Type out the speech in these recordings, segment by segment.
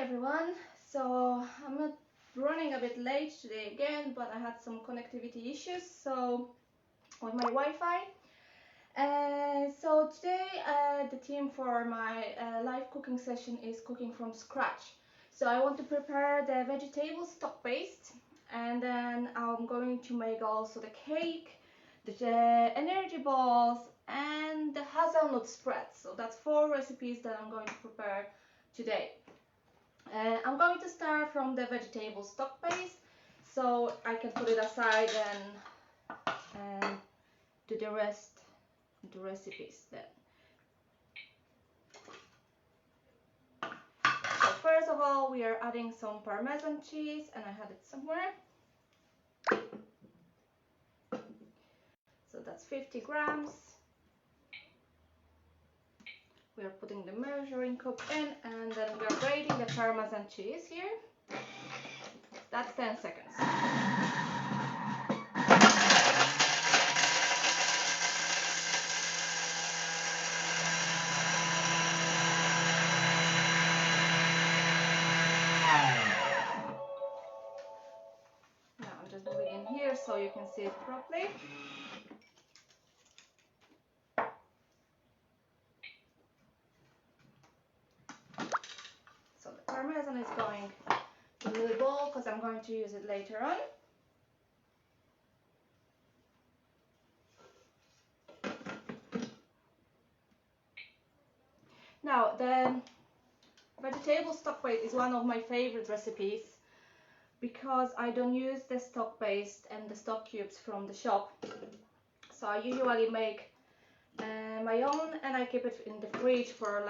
everyone. So I'm running a bit late today again, but I had some connectivity issues with my Wi-Fi. So today the theme for my live cooking session is cooking from scratch. So I want to prepare the vegetable stock paste, and then I'm going to make also the cake, the energy balls, and the hazelnut spread. So that's 4 recipes that I'm going to prepare today. I'm going to start from the vegetable stock paste, so I can put it aside and do the rest of the recipes then. So first of all, we are adding some Parmesan cheese, and I had it somewhere. So that's 50 grams. We are putting the measuring cup in, and then we are grating the Parmesan cheese here. That's 10 seconds. Now I'm just moving in here so you can see it properly. So the Parmesan is going in the bowl because I'm going to use it later on. Now the vegetable stock paste is one of my favorite recipes because I don't use the stock paste and the stock cubes from the shop. So I usually make my own, and I keep it in the fridge for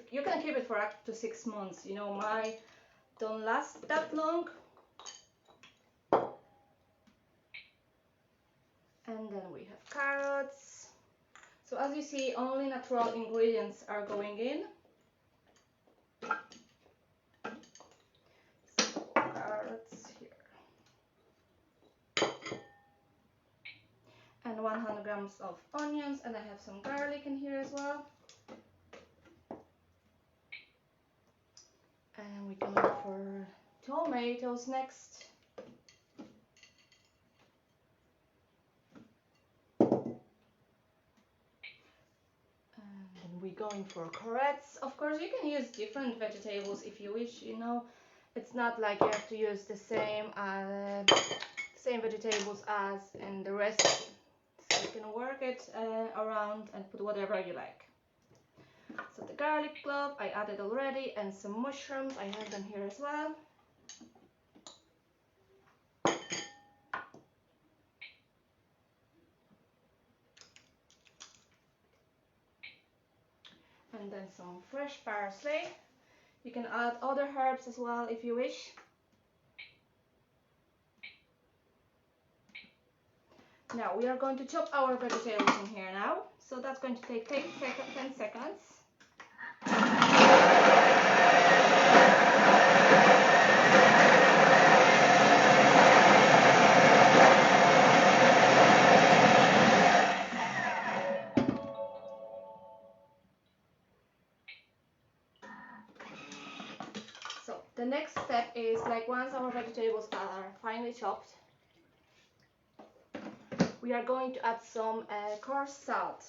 you can keep it for up to 6 months. You know, mine don't last that long. And then we have carrots. So as you see, only natural ingredients are going in. So carrots here. And 100 grams of onions, and I have some garlic in here as well. And we're going for tomatoes next. And we're going for carrots. Of course, you can use different vegetables if you wish. You know, it's not like you have to use the same vegetables as in the recipe. So you can work it around and put whatever you like. So the garlic clove I added already, and some mushrooms, I have them here as well. And then some fresh parsley. You can add other herbs as well if you wish. Now we are going to chop our vegetables in here now. So that's going to take 10 seconds. So the next step is, like, once our vegetables are finely chopped, we are going to add some coarse salt.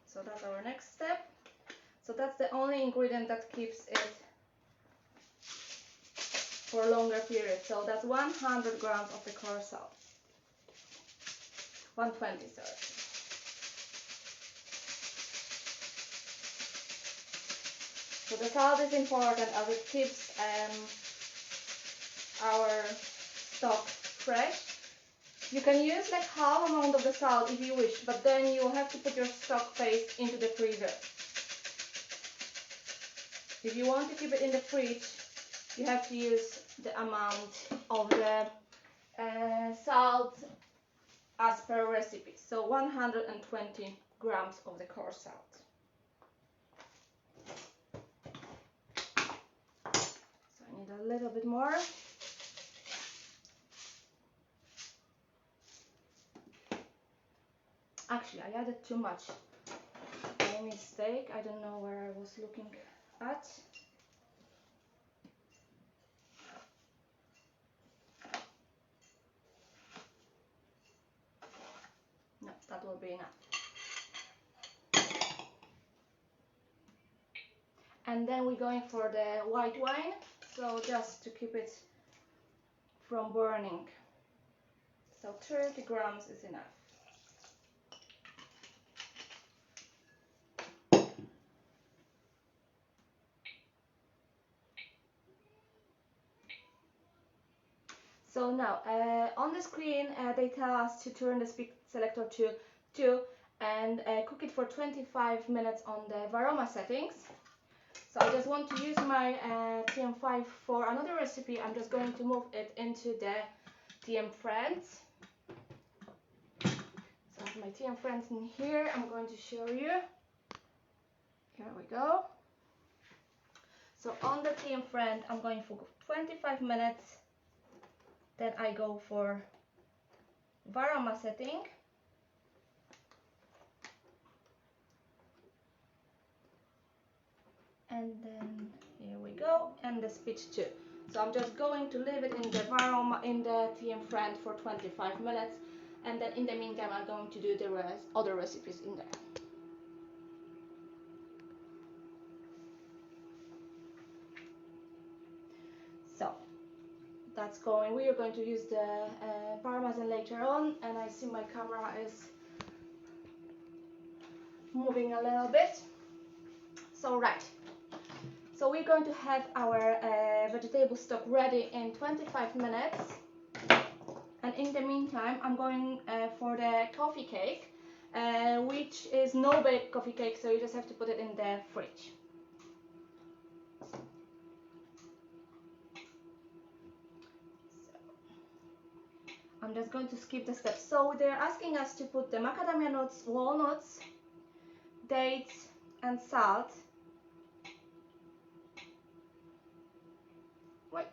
So that's our next step. So that's the only ingredient that keeps it for a longer period. So that's 100 grams of the coarse salt. 120, sorry. So the salt is important as it keeps our stock fresh. You can use like half amount of the salt if you wish, but then you have to put your stock paste into the freezer. If you want to keep it in the fridge, you have to use the amount of the salt as per recipe. So 120 grams of the coarse salt. So I need a little bit more. Actually, I added too much. My mistake. I don't know where I was looking at. will be enough. And then we're going for the white wine, so just to keep it from burning. So 30 grams is enough. So now, on the screen, they tell us to turn the speed selector to 2 and cook it for 25 minutes on the Varoma settings. So I just want to use my TM5 for another recipe. I'm just going to move it into the TM Friends. So I have my TM Friends in here. I'm going to show you. Here we go. So on the TM Friend, I'm going for 25 minutes. Then I go for Varoma setting. And then here we go, and the speed 2. So I'm just going to leave it in the Varoma, in the TM Friend for 25 minutes, and then in the meantime I'm going to do the other recipes in there. So that's going. We are going to use the Parmesan later on, and I see my camera is moving a little bit. So right. So we're going to have our vegetable stock ready in 25 minutes. And in the meantime, I'm going for the coffee cake, which is no-bake coffee cake, so you just have to put it in the fridge. So I'm just going to skip the steps. So they're asking us to put the macadamia nuts, walnuts, dates, and salt. Wait.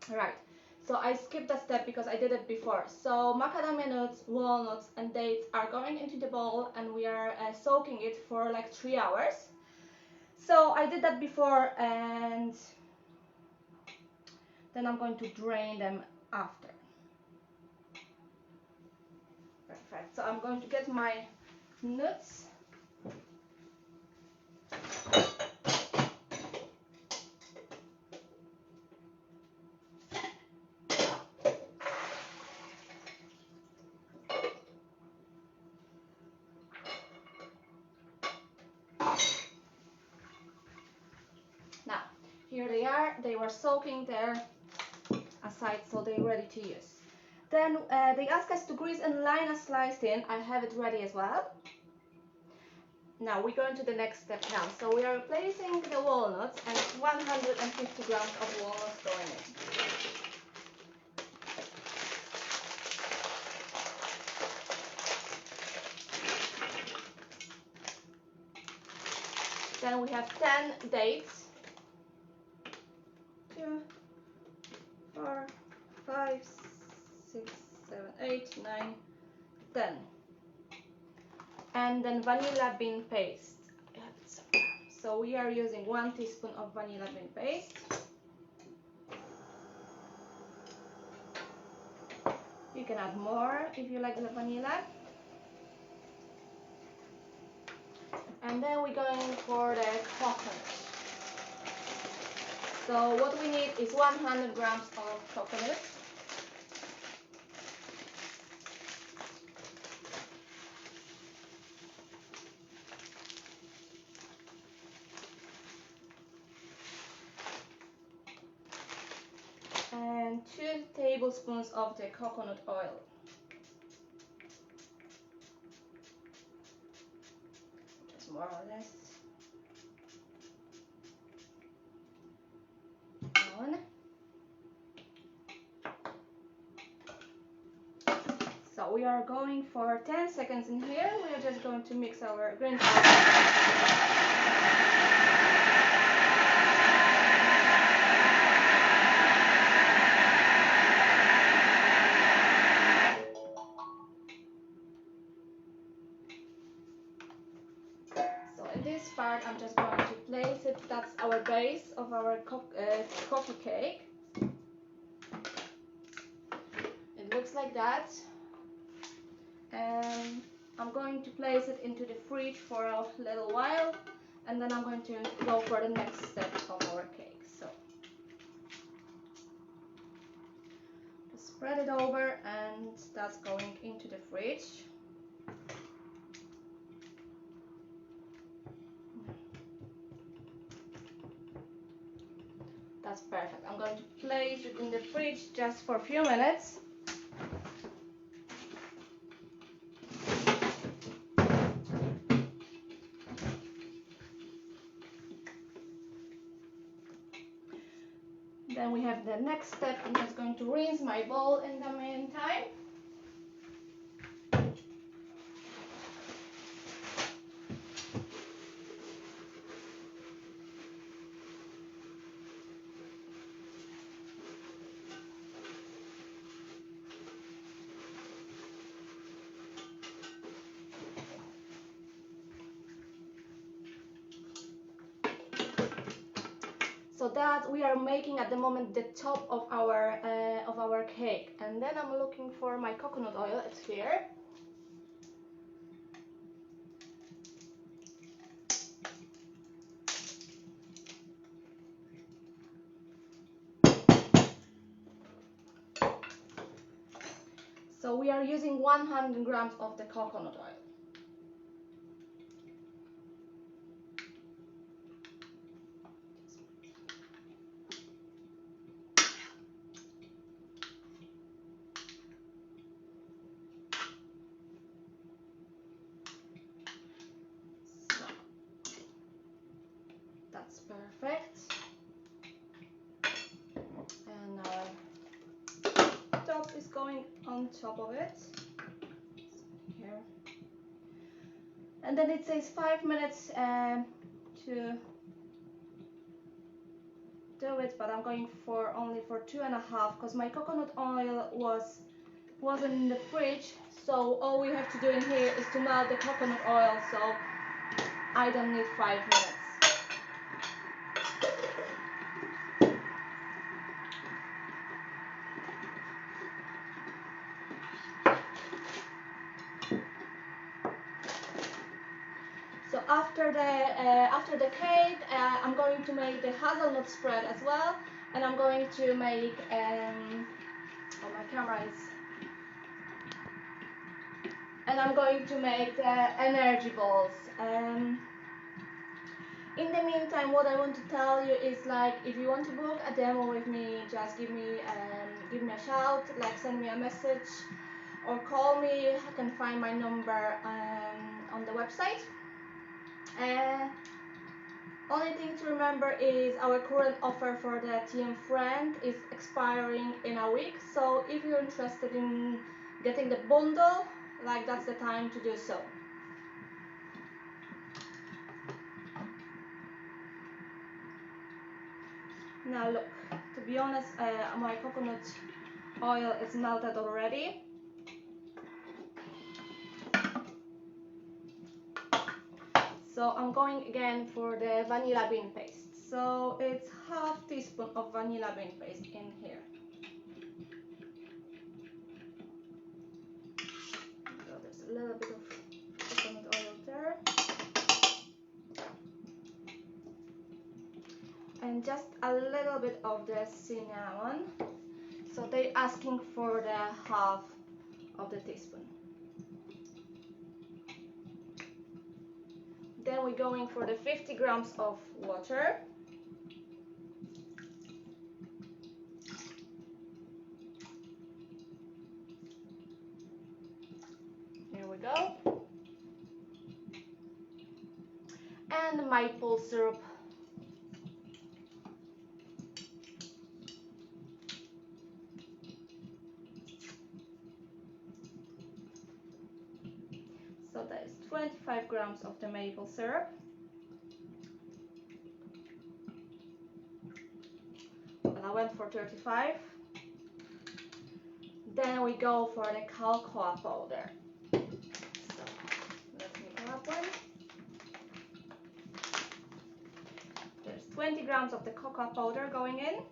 Right, so I skipped that step because I did it before. So macadamia nuts, walnuts, and dates are going into the bowl, and we are soaking it for like 3 hours. So I did that before, and then I'm going to drain them after. Perfect. So I'm going to get my nuts. Now, here they are. They were soaking there aside, so they're ready to use. Then they ask us to grease and line a slice in. I have it ready as well. Now we're going to the next step now. So we are replacing the walnuts, and 150 grams of walnuts going in. Then we have 10 dates. 2, 4, 5, 6, 7, 8, 9, 10. And then vanilla bean paste. I have it somewhere. So we are using 1 teaspoon of vanilla bean paste. You can add more if you like the vanilla. And then we're going for the coconut. So what we need is 100 grams of coconut. And 2 tablespoons of the coconut oil. Just more or less. On. So we are going for 10 seconds in here. We are just going to mix our green this part I'm just going to place it. That's our base of our coffee cake. just like that. And I'm going to place it into the fridge for a little while, and then I'm going to go for the next step of our cake. So just spread it over, and that's going into the fridge. That's perfect. I'm going to place it in the fridge just for a few minutes. Then we have the next step. I'm just going to rinse my bowl in the meantime. So that we are making at the moment the top of our cake, and then I'm looking for my coconut oil. It's here. So we are using 100 grams of the coconut oil. That's perfect. And our top is going on top of it. Here. And then it says 5 minutes to do it, but I'm going for only for 2.5 because my coconut oil wasn't in the fridge. So all we have to do in here is to melt the coconut oil. So I don't need 5 minutes. So after the cake, I'm going to make the hazelnut spread as well, and I'm going to make oh, my camera is, and I'm going to make the energy balls. In the meantime, what I want to tell you is, like, if you want to book a demo with me, just give me a shout, like send me a message or call me. You can find my number on the website. Only thing to remember is our current offer for the TM friend is expiring in a week. So if you're interested in getting the bundle, like, that's the time to do so. Now look, to be honest, my coconut oil is melted already. So I'm going again for the vanilla bean paste. So it's half teaspoon of vanilla bean paste in here. So there's a little bit of coconut oil there. And just a little bit of the cinnamon. So they're asking for the half of the teaspoon. Then we're going for the 50 grams of water. Here we go. And maple syrup. So that is 25 grams of the maple syrup. Well, I went for 35. Then we go for the cocoa powder. So let me grab one. There's 20 grams of the cocoa powder going in.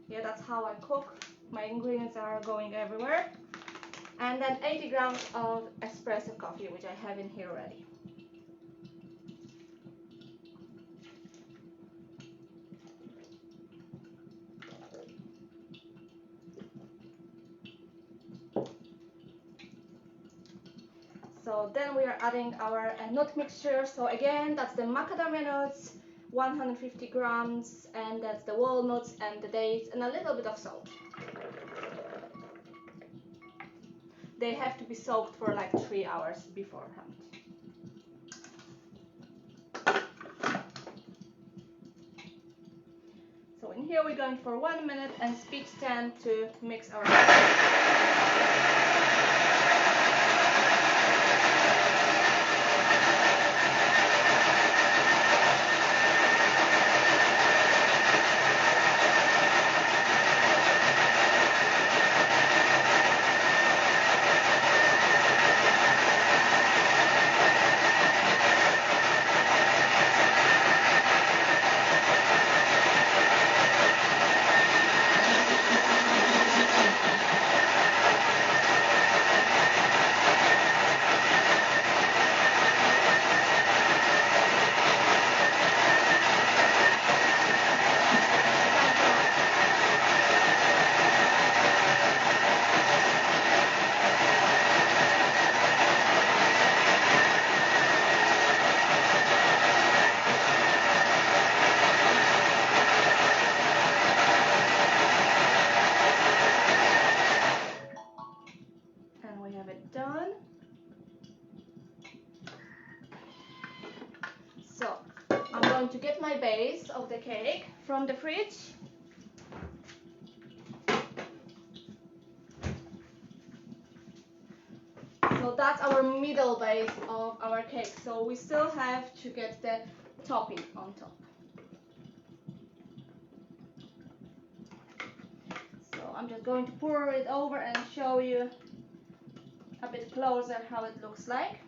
Yeah, that's how I cook. My ingredients are going everywhere. And then 80 grams of espresso coffee, which I have in here already. So then we are adding our nut mixture. So again, that's the macadamia nuts, 150 grams, and that's the walnuts and the dates, and a little bit of salt. They have to be soaked for like 3 hours beforehand. So in here we're going for 1 minute and speed 10 to mix our done. So I'm going to get my base of the cake from the fridge. So that's our middle base of our cake. So we still have to get the topping on top. So I'm just going to pour it over and show you a bit closer how it looks like.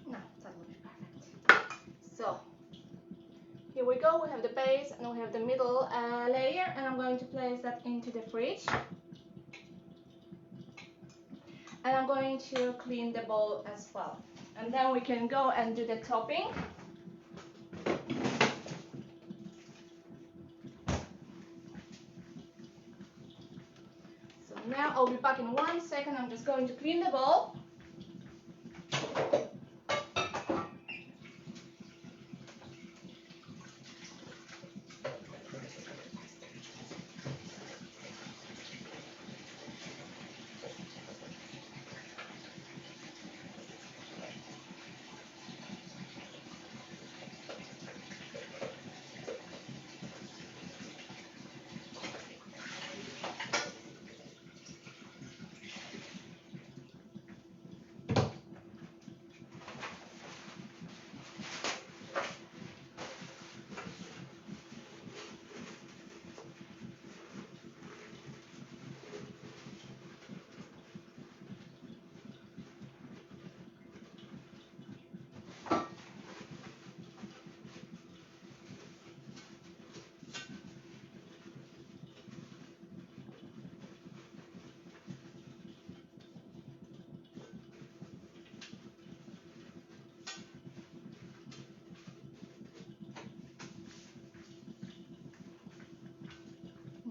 No, that will be perfect. So here we go, we have the base and we have the middle layer, and I'm going to place that into the fridge. And I'm going to clean the bowl as well. And then we can go and do the topping. So now I'll be back in 1 second. I'm just going to clean the bowl.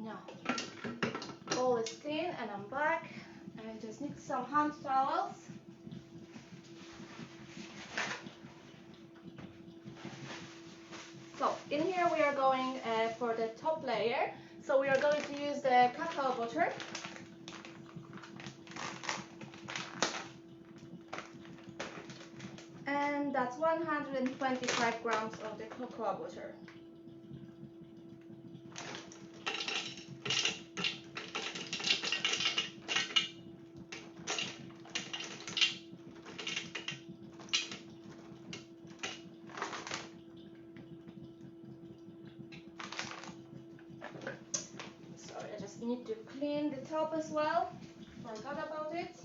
Now, bowl is clean and I'm back. I just need some hand towels. So in here we are going for the top layer. So we are going to use the cacao butter. And that's 125 grams of the cocoa butter. Need to clean the top as well. Forgot about it.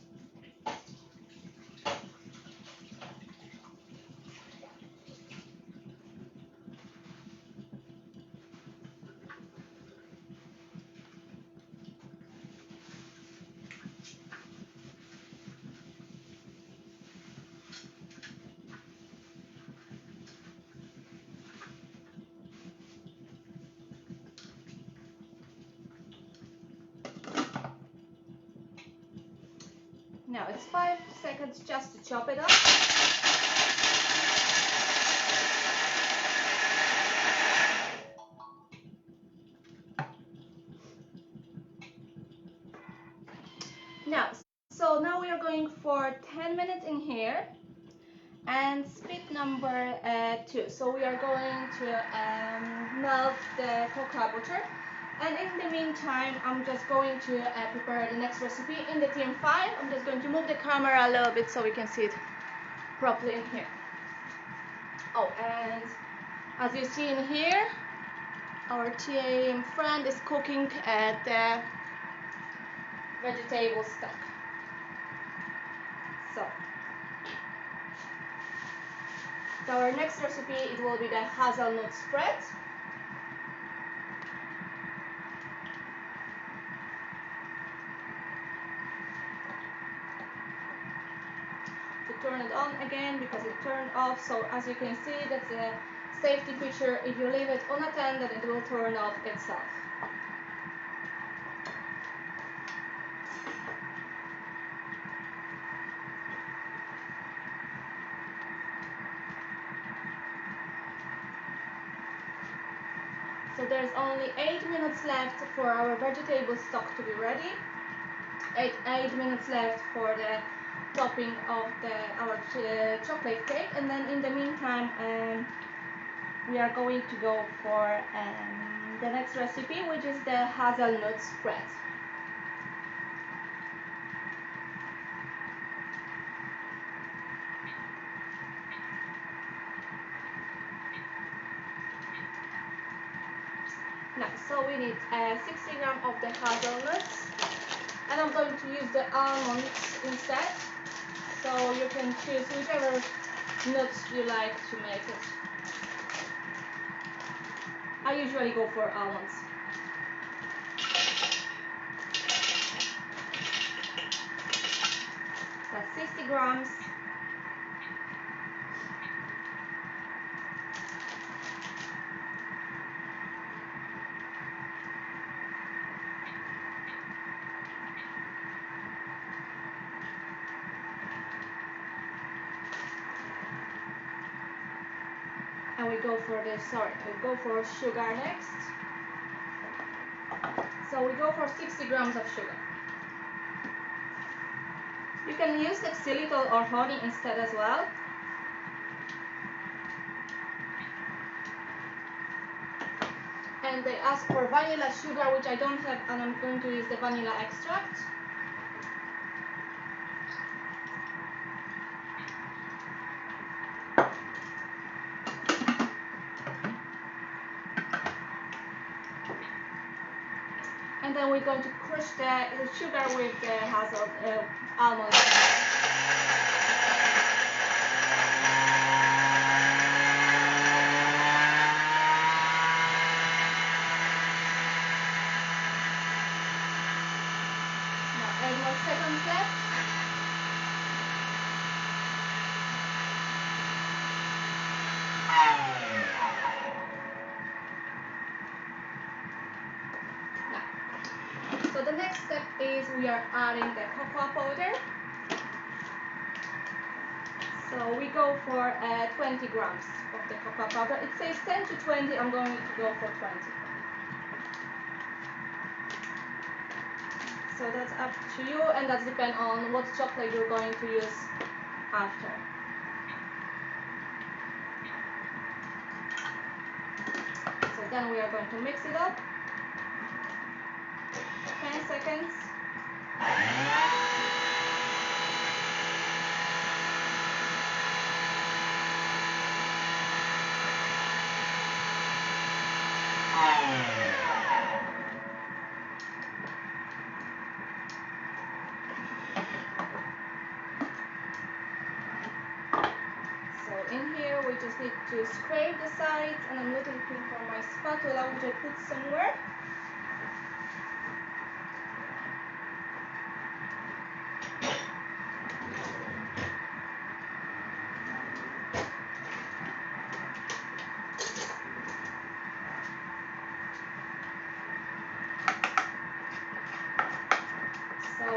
Now it's 5 seconds just to chop it up. Now we are going for 10 minutes in here and speed number 2. So we are going to melt the cocoa butter. And in the meantime, I'm just going to prepare the next recipe in the TM5. I'm just going to move the camera a little bit so we can see it properly in here. Oh, and as you see in here, our TM friend is cooking the vegetable stock. So our next recipe, it will be the hazelnut spread. To turn it on again because it turned off. So as you can see, that's a safety feature. If you leave it unattended, it will turn off itself. So there's only 8 minutes left for our vegetable stock to be ready. 8 minutes left for the topping of our chocolate cake, and then in the meantime we are going to go for the next recipe, which is the hazelnut spread. Now, so we need 60 grams of the hazelnuts, and I'm going to use the almonds instead. So you can choose whichever nuts you like to make it. I usually go for almonds. That's 60 grams. And we go for sugar next. So we go for 60 grams of sugar. You can use the xylitol or honey instead as well. And they ask for vanilla sugar, which I don't have, and I'm going to use the vanilla extract. And then we're going to crush the sugar with the almonds. Now 8 more seconds left. So the next step is we are adding the cocoa powder. So we go for 20 grams of the cocoa powder. It says 10 to 20, I'm going to go for 20. So that's up to you, and that depends on what chocolate you're going to use after. So then we are going to mix it up. 10 seconds. we just need to scrape the sides, and I'm looking for my spatula, which I put somewhere. So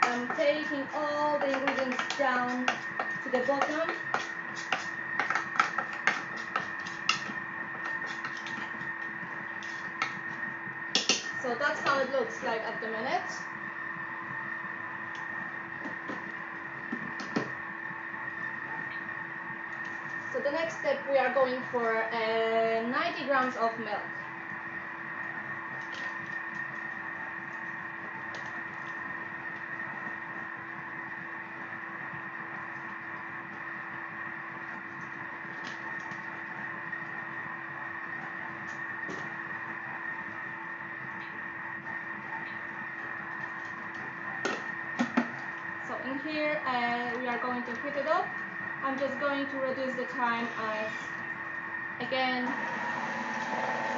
I'm taking all the ingredients down to the bottom. So that's how it looks like at the minute. So the next step, we are going for 90 grams of milk. So in here, we are going to heat it up. I'm just going to reduce the time as, again,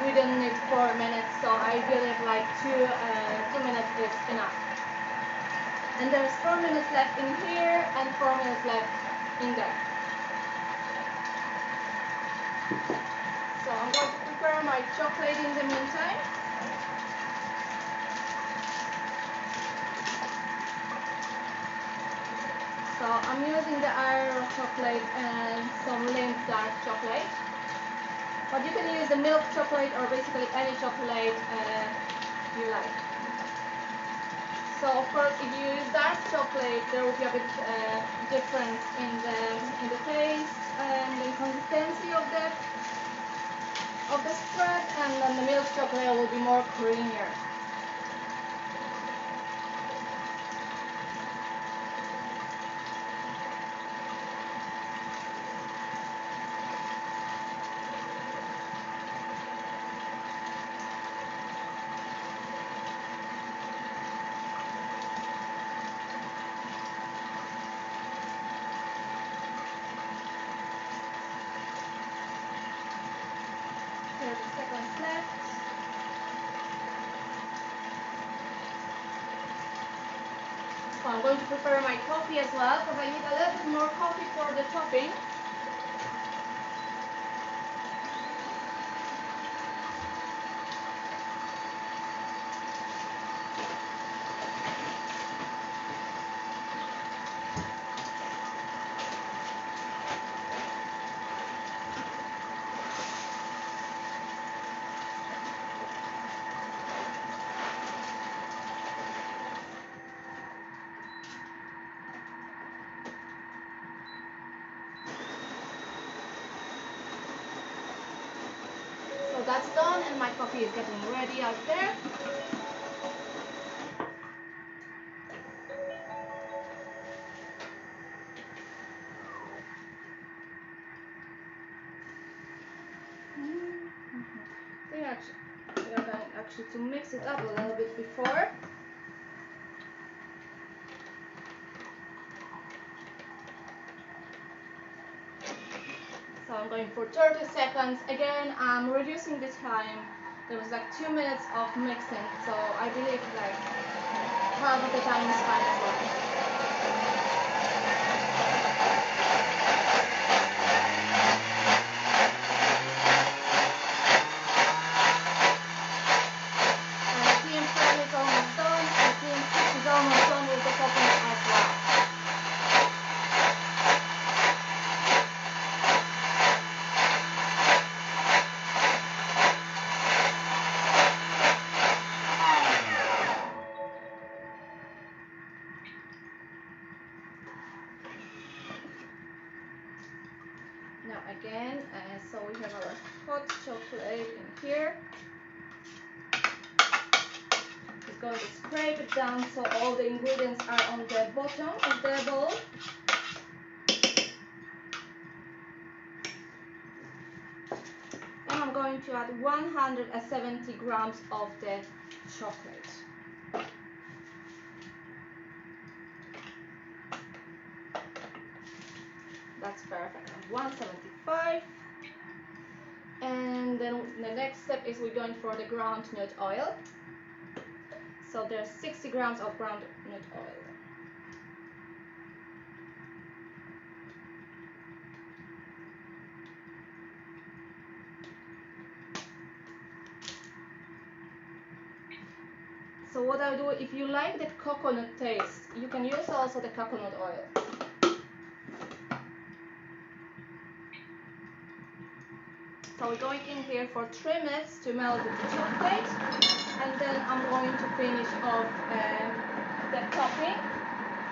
we don't need 4 minutes, so I believe like 2 minutes is enough. And there's 4 minutes left in here and 4 minutes left in there. So I'm going to prepare my chocolate in the meantime. So I'm using the Irish chocolate and some Lindt dark chocolate. But you can use the milk chocolate or basically any chocolate you like. So of course, if you use dark chocolate, there will be a bit difference in the taste and the consistency of the spread, and then the milk chocolate will be more creamier. Seconds left. So I'm going to prepare my coffee as well, because I need a little bit more coffee for the topping. So that's done, and my coffee is getting ready out there. We are going actually to mix it up a little bit before. So I'm going for 30 seconds. Again, I'm reducing the time. There was like 2 minutes of mixing, so I believe like half of the time is fine as well. Now again, so we have our hot chocolate in here. We're going to scrape it down so all the ingredients are on the bottom of the bowl. And I'm going to add 170 grams of the chocolate. That's perfect. 175. And then the next step is we're going for the ground nut oil. So there's 60 grams of ground nut oil. So what I do, if you like the coconut taste, you can use also the coconut oil. So we're going in here for 3 minutes to melt the chocolate, and then I'm going to finish off the topping,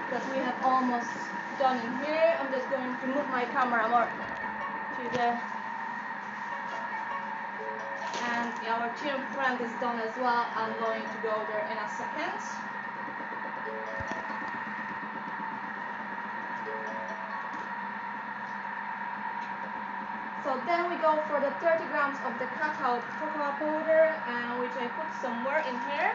because we have almost done in here. I'm just going to move my camera more to the, and our team friend is done as well. I'm going to go there in a second. So then we go for the 30 grams of the cocoa powder, which I put somewhere in here.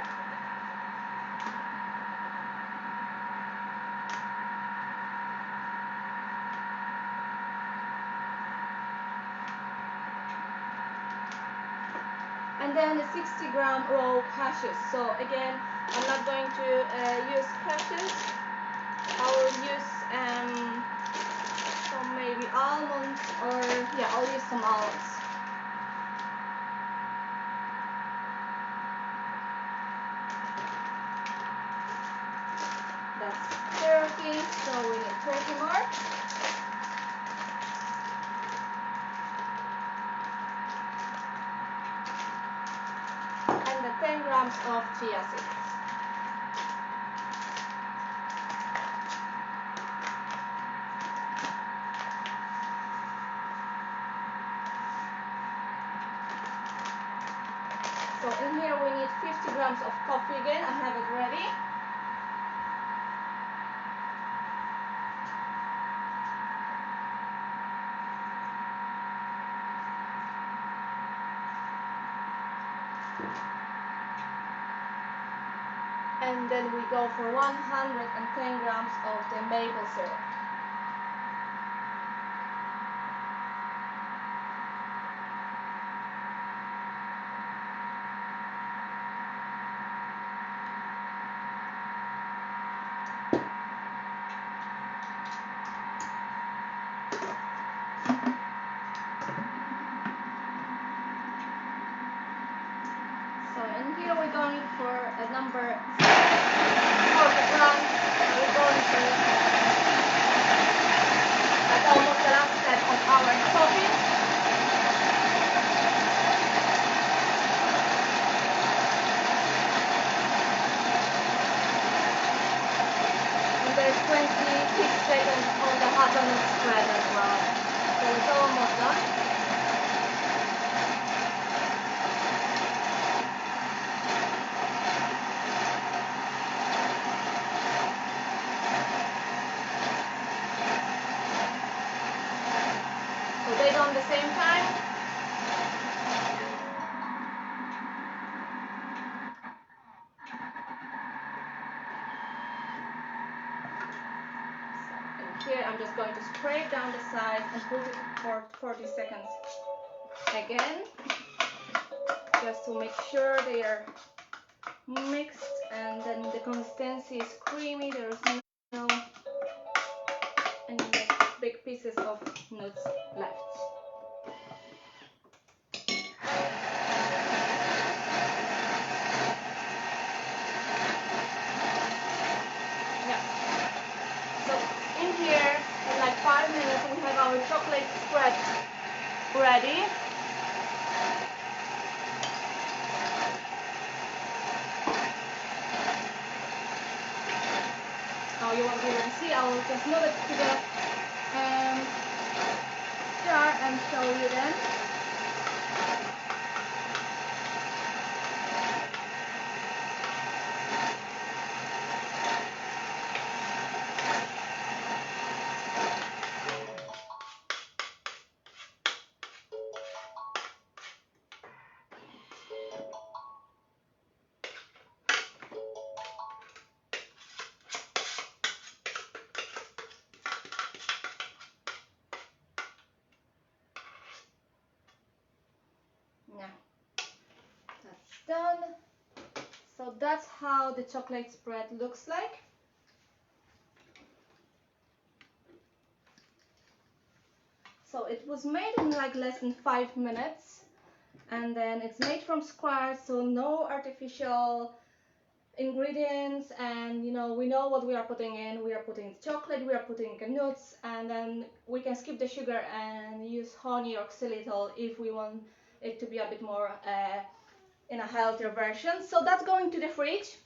And then the 60-gram raw cashews. So again, I'm not going to use cashews. I will use some maybe almonds, or yeah, I'll use some almonds. That's 30, so we need 30 more. And the 10 grams of chia seeds. So in here we need 50 grams of coffee again. I have it ready. And then we go for 110 grams of the maple syrup. So in here we're going for a number 40 grams. We're going to at almost the last step of our topping. And there's 26 seconds on the hazelnut spread as well. So it's almost done. They done the same time. So in here I'm just going to spray it down the side and put it for 40 seconds again, just to make sure they are mixed, and then the consistency is creamy. There is no any big pieces of nuts left. Yeah. So in here, in like 5 minutes, we have our chocolate spread ready. Now you won't be able to see. I will just move it to the jar and show you then. that's how the chocolate spread looks like. So it was made in like less than 5 minutes, and then it's made from scratch, so no artificial ingredients, and you know, we know what we are putting in. We are putting chocolate, we are putting nuts, and then we can skip the sugar and use honey or xylitol if we want it to be a bit more in a healthier version. So that's going to the fridge.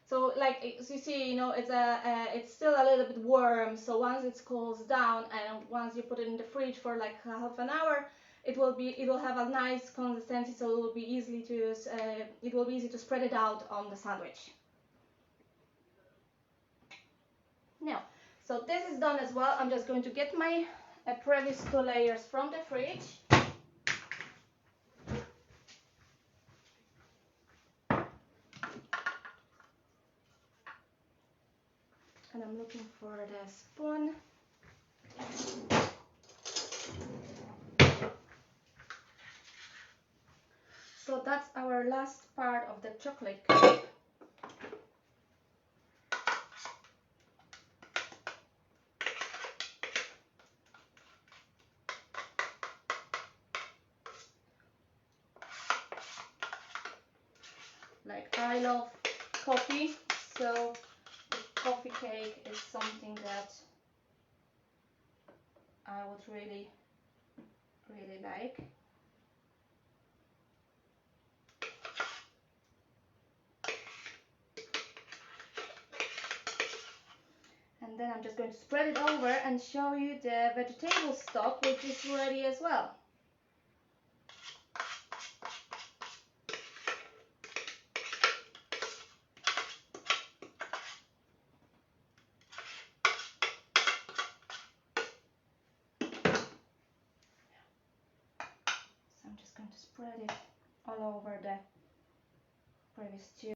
So like as you see, you know, it's still a little bit warm. So once it cools down and once you put it in the fridge for like half an hour, it will have a nice consistency. So it will be easy to spread it out on the sandwich. Now, so this is done as well. I'm just going to get my previous 2 layers from the fridge. And I'm looking for the spoon. So that's our last part of the chocolate cake. Like, I love coffee, so the coffee cake is something that I would really like. And then I'm just going to spread it over and show you the vegetable stock, which is ready as well. So I'm just going to spread it all over the previous stew.